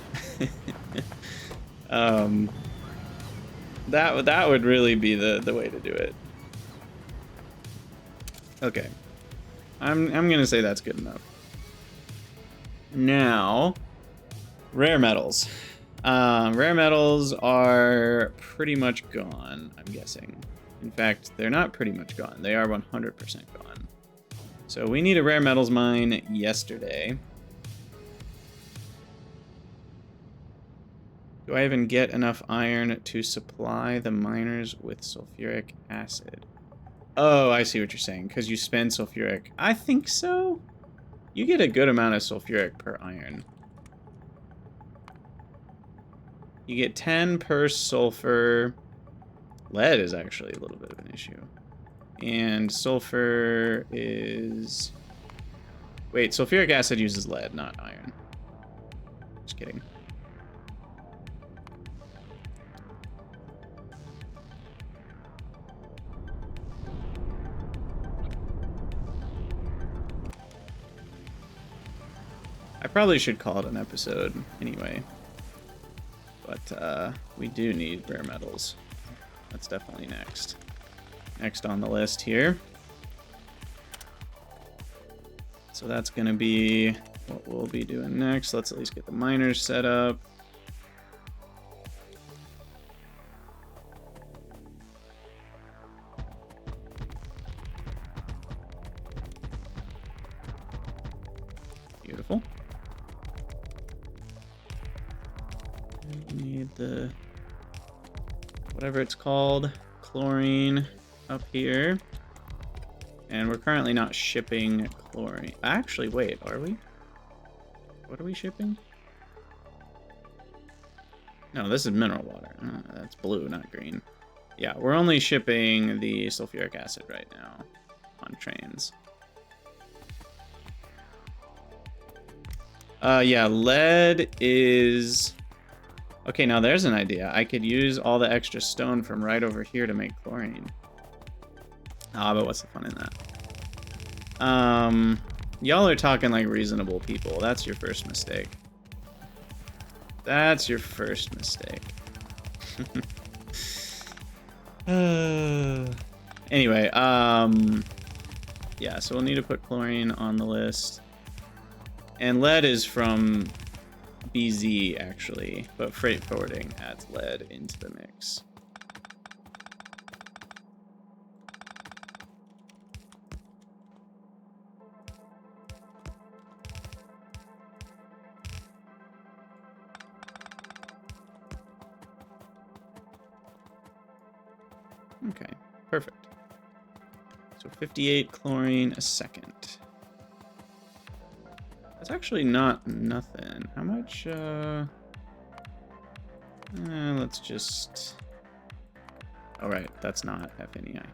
That would really be the way to do it. Okay. I'm gonna say that's good enough. Now, rare metals. Rare metals are pretty much gone, I'm guessing. In fact, they're not pretty much gone. They are 100% gone. So we need a rare metals mine yesterday. Do I even get enough iron to supply the miners with sulfuric acid? Oh, I see what you're saying, because you spend sulfuric. I think so. You get a good amount of sulfuric per iron. You get 10 per sulfur. Lead is actually a little bit of an issue. And sulfur is... Wait, sulfuric acid uses lead, not iron. Just kidding. I probably should call it an episode anyway. But we do need rare metals. That's definitely next. Next on the list here. So that's going to be what we'll be doing next. Let's at least get the miners set up. Beautiful. We need the, whatever it's called, chlorine up here. And we're currently not shipping chlorine. Actually, wait, are we? What are we shipping? No, this is mineral water. That's blue, not green. Yeah, we're only shipping the sulfuric acid right now on trains. Yeah, lead is... Okay, now there's an idea. I could use all the extra stone from right over here to make chlorine. Ah, but what's the fun in that? Y'all are talking like reasonable people. That's your first mistake. That's your first mistake. Anyway, yeah, so we'll need to put chlorine on the list. And lead is from BZ, actually, but freight forwarding adds lead into the mix. Okay, perfect. So 58 chlorine a second. That's actually not nothing. How much, let's just... Oh, right, that's not FNEI.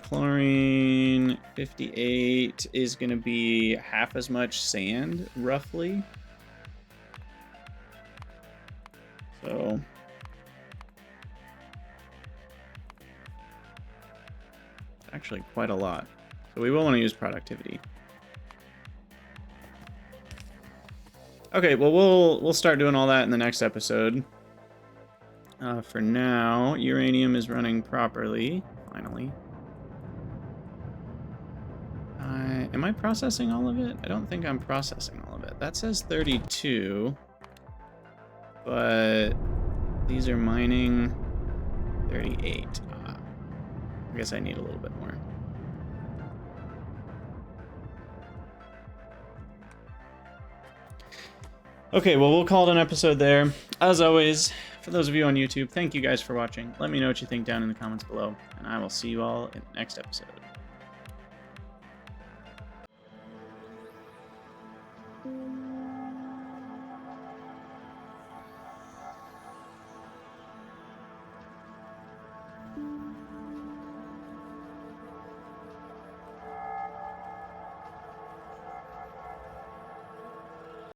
Chlorine 58 is gonna be half as much sand, roughly. So... actually quite a lot. So we will want to use productivity. Okay, well we'll start doing all that in the next episode. For now, uranium is running properly, finally. Am I processing all of it? I don't think I'm processing all of it. That says 32, but these are mining 38. I guess I need a little bit more. Okay, well, we'll call it an episode there. As always, for those of you on YouTube, thank you guys for watching. Let me know what you think down in the comments below, and I will see you all in the next episode.